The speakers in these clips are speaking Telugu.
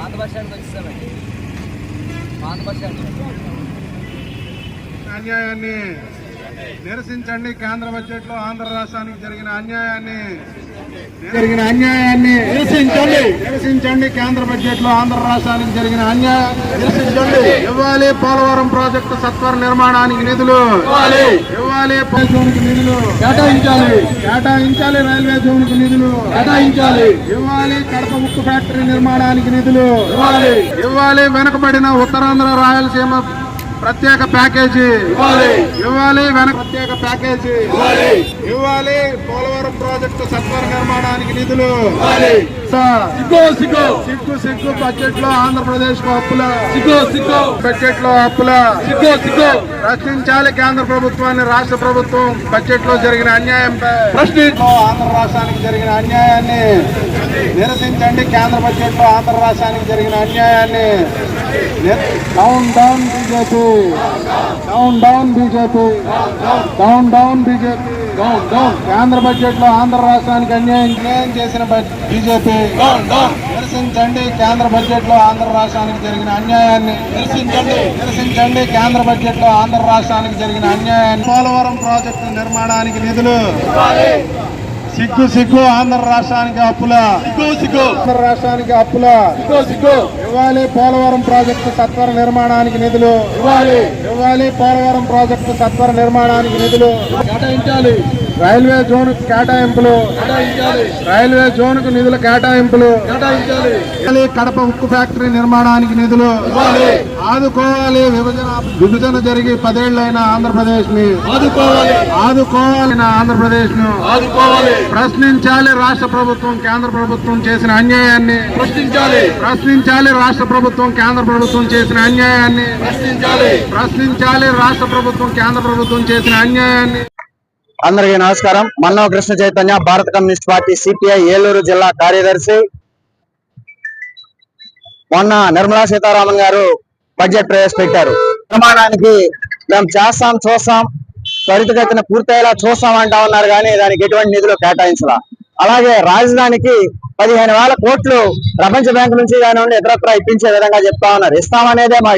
పాత బస్ స్టాండ్కి వచ్చేసామండి. పాత బస్ స్టాండ్ అన్యాయాన్ని నిరసించండి. కేంద్ర బడ్జెట్ లో ఆంధ్ర రాష్ట్రానికి జరిగిన అన్యాయాన్ని నిరసించండి. కేంద్ర బడ్జెట్ లో ఆంధ్ర రాష్ట్రానికి జరిగిన అన్యాయాన్ని నిరసించండి. ఇవ్వాలి పోలవరం ప్రాజెక్టు సత్వర నిర్మాణానికి నిధులు ఇవ్వాలి. జోన్కి నిధులు కేటాయించాలి. రైల్వే జోన్కి నిధులు ఇవ్వాలి. కడప ఉక్కు ఫ్యాక్టరీ నిర్మాణానికి నిధులు ఇవ్వాలి. వెనుకబడిన ఉత్తరాంధ్ర రాయలసీమ ప్రత్యేక ప్యాకేజీ ఇవ్వాలి. ప్రత్యేక ప్యాకేజీ ఇవ్వాలి. పోలవరం ప్రాజెక్టు సత్వర నిర్మాణానికి నిధులు సిగ్గు బడ్జెట్ లో ఆంధ్రప్రదేశ్ కు అప్పుల బడ్జెట్ లో అప్పుల ప్రశ్నించాలి కేంద్ర ప్రభుత్వాన్ని. రాష్ట్ర ప్రభుత్వం బడ్జెట్ లో జరిగిన అన్యాయంపై ఆంధ్ర రాష్ట్రానికి జరిగిన అన్యాయాన్ని నిరసించండి. కేంద్ర బడ్జెట్ లో ఆంధ్ర రాష్ట్రానికి జరిగిన అన్యాయాన్ని డౌన్ బీజేపీ కేంద్ర బడ్జెట్ లో ఆంధ్ర రాష్ట్రానికి అన్యాయం చేసిన బీజేపీ నిరసించండి. కేంద్ర బడ్జెట్ లో ఆంధ్ర రాష్ట్రానికి జరిగిన అన్యాయాన్ని నిరసించండి. కేంద్ర బడ్జెట్ లో ఆంధ్ర రాష్ట్రానికి జరిగిన అన్యాయాన్ని. పోలవరం ప్రాజెక్టు నిర్మాణానికి నిధులు సిగ్గు. ఆంధ్ర రాష్ట్రానికి అప్పుల ఇవ్వాలి. పోలవరం ప్రాజెక్టు సత్వర నిర్మాణానికి నిధులు ఇవ్వాలి. పోలవరం ప్రాజెక్టు సత్వర నిర్మాణానికి నిధులు కేటాయించాలి. రైల్వే జోన్ కేటాయింపులు నిధుల కేటాయింపులు కడప ఉక్కు ఫ్యాక్టరీ నిర్మాణానికి నిధులు ఆదుకోవాలి. విభజన జరిగి 10 ఏళ్లైన ఆంధ్రప్రదేశ్ ని ఆంధ్రప్రదేశ్ ను ప్రశ్నించాలి. రాష్ట్ర ప్రభుత్వం కేంద్ర ప్రభుత్వం చేసిన అన్యాయాన్ని ప్రశ్నించాలి. రాష్ట్ర ప్రభుత్వం కేంద్ర ప్రభుత్వం చేసిన అన్యాయాన్ని రాష్ట్ర ప్రభుత్వం కేంద్ర ప్రభుత్వం చేసిన అన్యాయాన్ని. అందరికీ నమస్కారం. మన్నవ కృష్ణ చైతన్య, భారత కమ్యూనిస్ట్ పార్టీ సిపిఐ ఏలూరు జిల్లా కార్యదర్శి. మొన్న నిర్మలా సీతారామన్ గారు బడ్జెట్ ప్రవేశపెట్టారు. నిర్మాణానికి మేము చూస్తాం త్వరితగతిన పూర్తయ్యేలా చూస్తామంటా ఉన్నారు, కానీ దానికి ఎటువంటి నిధులు కేటాయించాల. అలాగే రాజధానికి 15,000 కోట్లు ప్రపంచ బ్యాంకు నుంచి కానివ్వండి ఇతరత్ర ఇప్పించే విధంగా చెప్తా ఉన్నారు.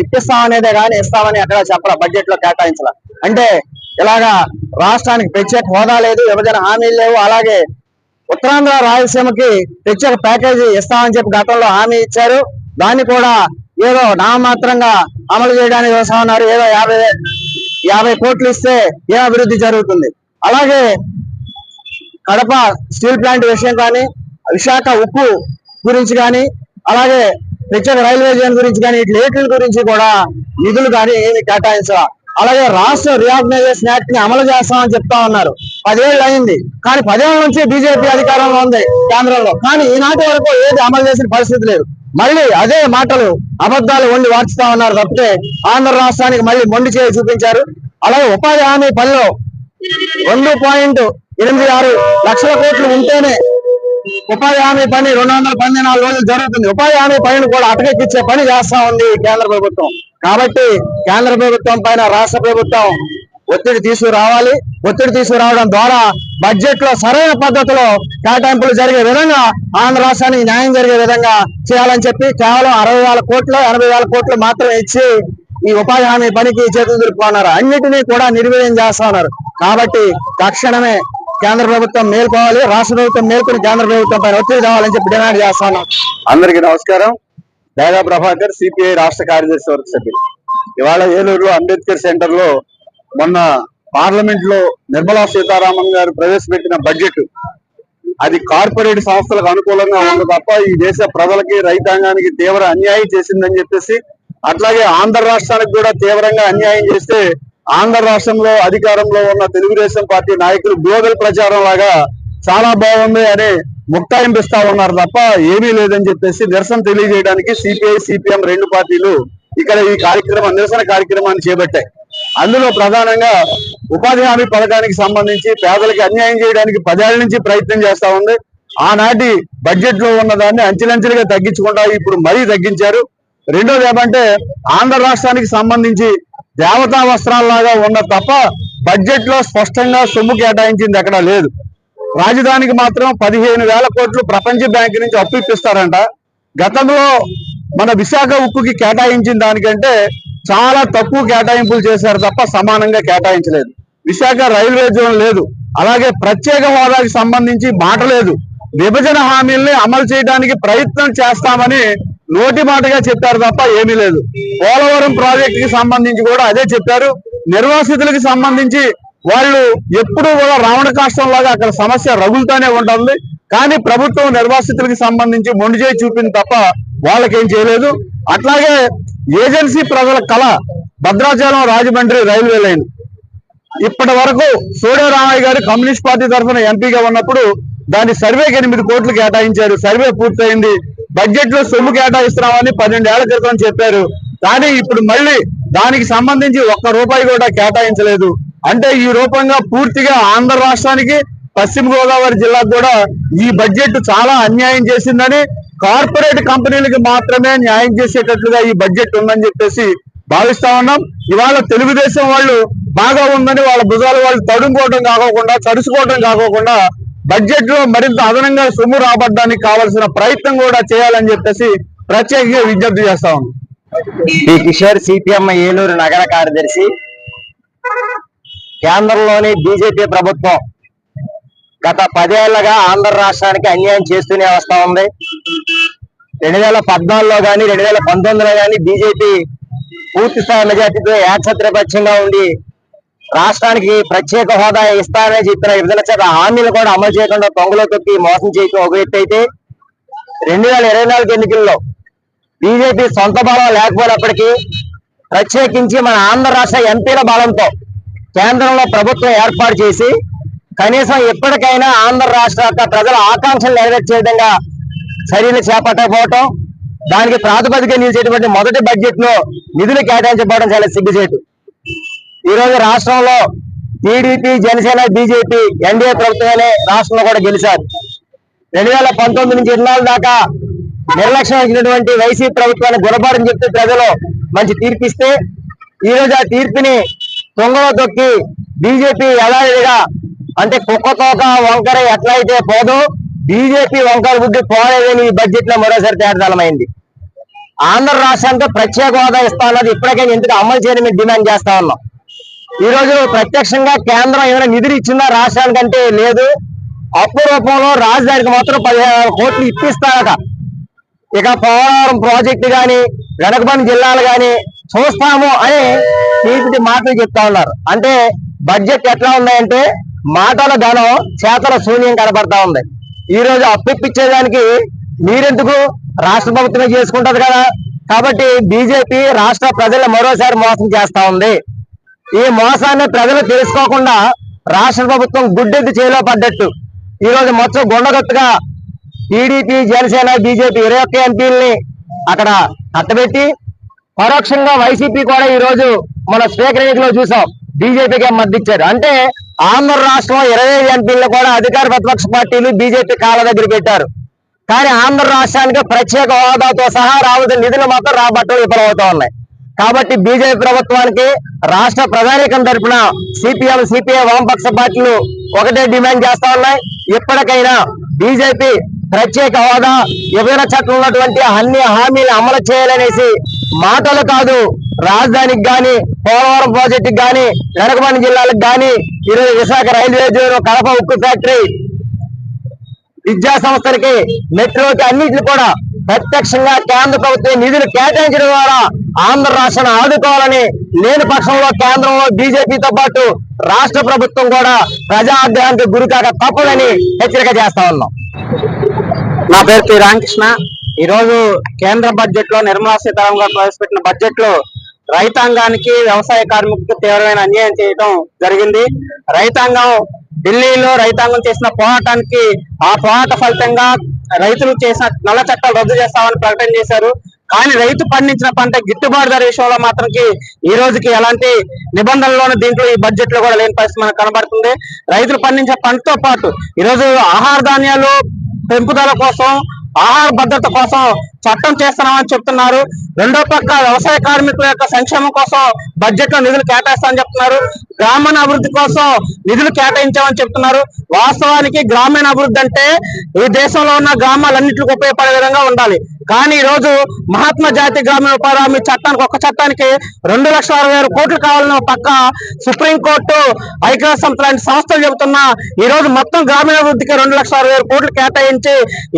ఇప్పిస్తామనేదే కానీ ఇస్తామని ఎక్కడ చెప్పరా, బడ్జెట్ లో కేటాయించాల. అంటే ఇలాగా రాష్ట్రానికి ప్రత్యేక హోదా లేదు, విభజన హామీలు లేవు. అలాగే ఉత్తరాంధ్ర రాయలసీమకి ప్రత్యేక ప్యాకేజీ ఇస్తామని చెప్పి గతంలో హామీ ఇచ్చారు. దాన్ని కూడా ఏదో నామమాత్రంగా అమలు చేయడానికి వస్తా ఉన్నారు. ఏదో 50 కోట్లు ఇస్తే ఏ అభివృద్ధి జరుగుతుంది. అలాగే కడప స్టీల్ ప్లాంట్ విషయం కానీ, విశాఖ ఉక్కు గురించి కానీ, అలాగే ప్రత్యేక రైల్వే జోన్ గురించి కానీ, వీటి గురించి కూడా నిధులు కానీ ఏమి కేటాయించాల. అలాగే రాష్ట్ర రీఆర్గనైజేషన్ యాక్ట్ ని అమలు చేస్తామని చెప్తా ఉన్నారు. 10 ఏళ్ళు అయింది, కానీ 10 ఏళ్ల నుంచి బీజేపీ అధికారంలో ఉంది కేంద్రంలో, కానీ ఈనాటి వరకు ఏది అమలు చేసిన పరిస్థితి లేదు. మళ్ళీ అదే మాటలు అబద్ధాలు వండి వార్చుతా ఉన్నారు తప్పితే ఆంధ్ర రాష్ట్రానికి మళ్ళీ మొండి చేసి చూపించారు. అలాగే ఉపాధి హామీ పనిలో 2.86 లక్షల కోట్లు ఉంటేనే ఉపాధి హామీ పని 214 రోజులు జరుగుతుంది. ఉపాధి హామీ పనిని కూడా అటకెక్కించే పని చేస్తా ఉంది కేంద్ర ప్రభుత్వం. కాబట్టి కేంద్ర ప్రభుత్వం పైన రాష్ట్ర ప్రభుత్వం ఒత్తిడి తీసుకురావడం ద్వారా బడ్జెట్ లో సరైన పద్ధతిలో కేటాయింపులు జరిగే విధంగా ఆంధ్ర రాష్ట్రానికి న్యాయం జరిగే విధంగా చేయాలని చెప్పి కేవలం 60,000 కోట్లు 80,000 కోట్లు మాత్రమే ఇచ్చి ఈ ఉపాధి హామీ పనికి చేతులు దులుపుకున్నారు. అన్నిటినీ కూడా నిర్వీర్యం చేస్తా ఉన్నారు. కాబట్టి తక్షణమే కేంద్ర ప్రభుత్వం మేల్కోవాలి, రాష్ట్ర ప్రభుత్వం మేల్కొని కేంద్ర ప్రభుత్వం పైన ఒత్తిడి కావాలని చెప్పి డిమాండ్ చేస్తా ఉన్నాం. అందరికీ నమస్కారం. దైదా ప్రభాకర్, సిపిఐ రాష్ట్ర కార్యదర్శి వర్గ సభ్యులు. ఇవాళ ఏలూరు అంబేద్కర్ సెంటర్ లో మొన్న పార్లమెంట్ లో నిర్మలా సీతారామన్ గారు ప్రవేశపెట్టిన బడ్జెట్ అది కార్పొరేట్ సంస్థలకు అనుకూలంగా ఉంది తప్ప ఈ దేశ ప్రజలకి రైతాంగానికి తీవ్ర అన్యాయం చేసిందని చెప్పేసి, అట్లాగే ఆంధ్ర రాష్ట్రానికి కూడా తీవ్రంగా అన్యాయం చేస్తే ఆంధ్ర రాష్ట్రంలో అధికారంలో ఉన్న తెలుగుదేశం పార్టీ నాయకులు గ్లోబల్ ప్రచారం లాగా చాలా బాగుంది అని ముక్తాయింపిస్తా ఉన్నారు తప్ప ఏమీ లేదని చెప్పేసి నిరసన తెలియజేయడానికి సిపిఐ సిపిఎం 2 పార్టీలు ఇక్కడ ఈ నిరసన కార్యక్రమాన్ని చేపట్టాయి. అందులో ప్రధానంగా ఉపాధి హామీ పథకానికి సంబంధించి పేదలకు అన్యాయం చేయడానికి 10 ఏళ్ల నుంచి ప్రయత్నం చేస్తా ఉంది. ఆనాటి బడ్జెట్ లో ఉన్న దాన్ని అంచెలంచెలుగా తగ్గించుకుంటా ఇప్పుడు మరీ తగ్గించారు. రెండోది ఏమంటే ఆంధ్ర రాష్ట్రానికి సంబంధించి దేవతా వస్త్రాల్లాగా ఉన్న తప్ప బడ్జెట్ లో స్పష్టంగా సొమ్ము కేటాయించింది ఎక్కడా లేదు. రాజధానికి మాత్రం 15,000 కోట్లు ప్రపంచ బ్యాంకు నుంచి అప్పు ఇప్పిస్తారంట. గతంలో మన విశాఖ ఉక్కుకి కేటాయించిన దానికంటే చాలా తక్కువ కేటాయింపులు చేశారు తప్ప సమానంగా కేటాయించలేదు. విశాఖ రైల్వే జోన్ లేదు, అలాగే ప్రత్యేక హోదాకి సంబంధించి మాట లేదు. విభజన హామీల్ని అమలు చేయడానికి ప్రయత్నం చేస్తామని నోటి మాటగా చెప్పారు తప్ప ఏమీ లేదు. పోలవరం ప్రాజెక్టుకి సంబంధించి కూడా అదే చెప్పారు. నిర్వాసితులకు సంబంధించి వాళ్ళు ఎప్పుడూ కూడా రావణ కాష్టంలాగా అక్కడ సమస్య రగులుతూనే ఉంటుంది. కానీ ప్రభుత్వం నిర్వాసితులకు సంబంధించి మొండి చేయి చూపింది తప్ప వాళ్ళకేం చేయలేదు. అట్లాగే ఏజెన్సీ ప్రజల కళ భద్రాచలం రాజమండ్రి రైల్వే లైన్ ఇప్పటి వరకు సోడే రామయ్య గారు కమ్యూనిస్ట్ పార్టీ తరఫున ఎంపీగా ఉన్నప్పుడు దాని సర్వేకి 8 కోట్లు కేటాయించారు. సర్వే పూర్తయింది. బడ్జెట్ లో సొమ్ము కేటాయిస్తున్నామని 12 ఏళ్ల క్రితం చెప్పారు. కానీ ఇప్పుడు మళ్ళీ దానికి సంబంధించి ₹1 కూడా కేటాయించలేదు. అంటే ఈ రూపంగా పూర్తిగా ఆంధ్ర రాష్ట్రానికి పశ్చిమ గోదావరి జిల్లాకు కూడా ఈ బడ్జెట్ చాలా అన్యాయం చేసిందని, కార్పొరేట్ కంపెనీలకు మాత్రమే న్యాయం చేసేటట్లుగా ఈ బడ్జెట్ ఉందని చెప్పేసి భావిస్తా ఉన్నాం. ఇవాళ తెలుగుదేశం వాళ్ళు బాగా ఉందని వాళ్ళ భుజాలు వాళ్ళు తడుముకోవడం కాకోకుండా, చరుచుకోవడం కాకోకుండా బడ్జెట్ లో మరింత అదనంగా సొమ్ము రాబడ్డానికి కావాల్సిన ప్రయత్నం కూడా చేయాలని చెప్పేసి ప్రత్యేకంగా విజ్ఞప్తి చేస్తా ఉన్నాం. పి కిషోర్, సిపిఎం ఏలూరు నగర కార్యదర్శి. కేంద్రంలోని బీజేపీ ప్రభుత్వం గత 10 ఏళ్లుగా ఆంధ్ర రాష్ట్రానికి అన్యాయం చేస్తూనే వస్తా ఉంది. 2014లో కానీ 2019లో కానీ బీజేపీ పూర్తి స్థాయి మెజార్టీతో ఏకఛత్రపక్షంగా ఉండి రాష్ట్రానికి ప్రత్యేక హోదా ఇస్తానని చెప్పిన విభజన చట్ట హామీలు కూడా అమలు చేయకుండా తొంగలో తొక్కి మోసం చేయడం ఒక ఎత్తు అయితే, 2024 ఎన్నికల్లో బీజేపీ సొంత బలం లేకపోయినప్పటికీ ప్రత్యేకించి మన ఆంధ్ర రాష్ట్ర ఎంపీల బలంతో కేంద్రంలో ప్రభుత్వం ఏర్పాటు చేసి కనీసం ఎప్పటికైనా ఆంధ్ర రాష్ట్ర ప్రజల ఆకాంక్షలు నెరవేర్చే విధంగా చర్యలు చేపట్టకపోవటం, దానికి ప్రాతిపదిక నిలిచేటువంటి మొదటి బడ్జెట్ లో నిధులు కేటాయించబడడం చాలా సిగ్గుచేటు. ఈ రోజు రాష్ట్రంలో టీడీపీ, జనసేన, బీజేపీ ఎన్డీఏ ప్రభుత్వమే రాష్ట్రంలో కూడా గెలిచారు. 2019 నుంచి 24 దాకా నిర్లక్ష్యం వహించినటువంటి వైసీపీ ప్రభుత్వాన్ని గుణపాఠం చెప్తూ ప్రజలు మంచి తీర్పిస్తే, ఈ రోజు ఆ తీర్పుని తొంగలో తొక్కి బీజేపీ యథావిధిగా అంటే కుక్కతోక వంకర ఎట్లయితే పోదు బీజేపీ వంకర బుద్ధి పోలేదని ఈ బడ్జెట్ లో మరోసారి తేటతలమైంది. ఆంధ్ర రాష్ట్రానికి ప్రత్యేక హోదా ఇస్తానన్నది ఇప్పటికైనా ఎందుకు అమలు చేయని మేము డిమాండ్ చేస్తా ఉన్నాం. ఈ రోజు ప్రత్యక్షంగా కేంద్రం ఏమైనా నిధులు ఇచ్చిందా రాష్ట్రానికంటే లేదు. అప్పు రూపంలో రాజధానికి మాత్రం 15 కోట్లు ఇప్పిస్తారట. ఇక పోలవరం ప్రాజెక్టు గాని వెనకబడిన జిల్లాలు గాని చూస్తాము అని తీపి మాటలు చెప్తా ఉన్నారు. అంటే బడ్జెట్ ఎట్లా ఉన్నాయంటే మాటల ధనం, చేతల శూన్యం కనబడతా ఉంది. ఈ రోజు అప్పిచ్చేదానికి మీరెందుకు, రాష్ట్ర ప్రభుత్వమే చేసుకుంటది కదా. కాబట్టి బీజేపీ రాష్ట్ర ప్రజలు మరోసారి మోసం చేస్తా ఉంది. ఈ మోసాన్ని ప్రజలు తెలుసుకోకుండా రాష్ట్ర ప్రభుత్వం గుడ్డెత్తి చేలో పడ్డట్టు ఈ రోజు మొత్తం గుండగత్తుగా టీడీపీ, జనసేన, బీజేపీ 21 ఎంపీలని అక్కడ కట్టబెట్టి పరోక్షంగా వైసీపీ కూడా ఈ రోజు మన స్పీకర్ ఎన్నికలో చూసాం బీజేపీకి మద్దతిచ్చారు. అంటే ఆంధ్ర రాష్ట్రంలో 25 ఎంపీలను కూడా అధికార ప్రతిపక్ష పార్టీలు బీజేపీ కాళ్ళ దగ్గర పెట్టారు. కానీ ఆంధ్ర రాష్ట్రానికి ప్రత్యేక హోదాతో సహా రావద్దు నిధులు మాత్రం రాబట్టలు విఫలమవుతా ఉన్నాయి. కాబట్టి బీజేపీ ప్రభుత్వానికి రాష్ట్ర ప్రధానికం తరఫున సిపిఎం, సిపిఐ వామపక్ష పార్టీలు ఒకటే డిమాండ్ చేస్తా ఉన్నాయి. ఇప్పటికైనా బీజేపీ ప్రత్యేక హోదా, విభజన చట్టం ఉన్నటువంటి అన్ని హామీలు అమలు చేయాలనేసి మాటలు కాదు, రాజధానికి గాని, పోలవరం ప్రాజెక్టుకి గాని, వెనకబడిన జిల్లాలకు గాని, ఈరోజు విశాఖ రైల్వే జోన్, కడప ఉక్కు ఫ్యాక్టరీ, విద్యా సంస్థలకి, మెట్రోకి అన్నింటిని కూడా ప్రత్యక్షంగా కేంద్ర ప్రభుత్వం నిధులు కేటాయించడం ద్వారా ఆంధ్ర రాష్ట్రాన్ని ఆదుకోవాలని, లేని పక్షంలో కేంద్రంలో బీజేపీతో పాటు రాష్ట్ర ప్రభుత్వం కూడా ప్రజా ఆగ్రహానికి గురికాక తప్పదని హెచ్చరిక చేస్తా ఉన్నాం. నా పేరు పి రామకృష్ణ. ఈ రోజు కేంద్ర బడ్జెట్ లో నిర్మలా సీతారామన్ గారు ప్రవేశపెట్టిన బడ్జెట్ లో రైతాంగానికి, వ్యవసాయ కార్మికులకు తీవ్రమైన అన్యాయం చేయడం జరిగింది. రైతాంగం ఢిల్లీలో రైతాంగం చేసిన పోరాటానికి, ఆ పోరాట ఫలితంగా రైతులు చేసిన నల్ల చట్టాలు రద్దు చేస్తామని ప్రకటన చేశారు. కానీ రైతు పండించిన పంట గిట్టుబాటు ధర విషయంలో మాత్రంకి ఈ రోజుకి ఎలాంటి నిబంధనలోనూ దీంట్లో ఈ బడ్జెట్ లో కూడా లేని పరిస్థితి మనకు కనబడుతుంది. రైతులు పండించే పంటతో పాటు ఈరోజు ఆహార ధాన్యాలు పెంపుదల కోసం, ఆహార భద్రత కోసం చట్టం చేస్తున్నామని చెప్తున్నారు. రెండో పక్క వ్యవసాయ కార్మికుల యొక్క సంక్షేమం కోసం బడ్జెట్ లో నిధులు కేటాయిస్తామని చెప్తున్నారు. గ్రామీణ అభివృద్ధి కోసం నిధులు కేటాయించామని చెప్తున్నారు. వాస్తవానికి గ్రామీణ అభివృద్ధి అంటే ఈ దేశంలో ఉన్న గ్రామాలన్నింటికి ఉపయోగపడే విధంగా ఉండాలి. కానీ ఈ రోజు మహాత్మా జాతీయ గ్రామీణ ఉపాధి హామీ చట్టానికి ఒక్క చట్టానికి 2,60,000 కోట్లు కావాలని పక్క సుప్రీంకోర్టు, ఐక్యరాజ్య సమితి లాంటి సంస్థలు చెబుతున్నా ఈ రోజు మొత్తం గ్రామీణాభివృద్ధికి 2,60,000 కోట్లు కేటాయించి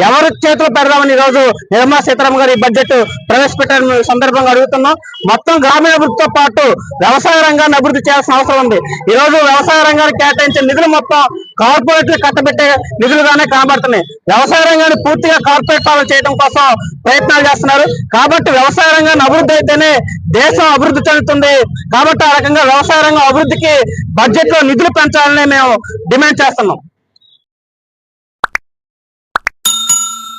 ఎవరి చేతులు పెడదామని ఈ రోజు నిర్మలా సీతారామన్ గారు ఈ బడ్జెట్ ప్రవేశపెట్టిన సందర్భంగా అడుగుతున్నాం. మొత్తం గ్రామీణాభివృద్ధితో పాటు వ్యవసాయ రంగాన్ని అభివృద్ధి చేయాల్సిన అవసరం ఉంది. ఈ రోజు వ్యవసాయ రంగానికి కేటాయించే నిధులు మొత్తం కార్పొరేట్లు కట్టబెట్టే నిధులుగానే కనబడుతున్నాయి. వ్యవసాయ రంగాన్ని పూర్తిగా కార్పొరేట్ పాలన చేయడం కోసం ప్రయత్నాలు చేస్తున్నారు. కాబట్టి వ్యవసాయ రంగాన్ని అభివృద్ధి అయితేనే దేశం అభివృద్ధి చెందుతుంది. కాబట్టి ఆ రకంగా వ్యవసాయ రంగం అభివృద్ధికి బడ్జెట్ లో నిధులు పెంచాలని మేము డిమాండ్ చేస్తున్నాం.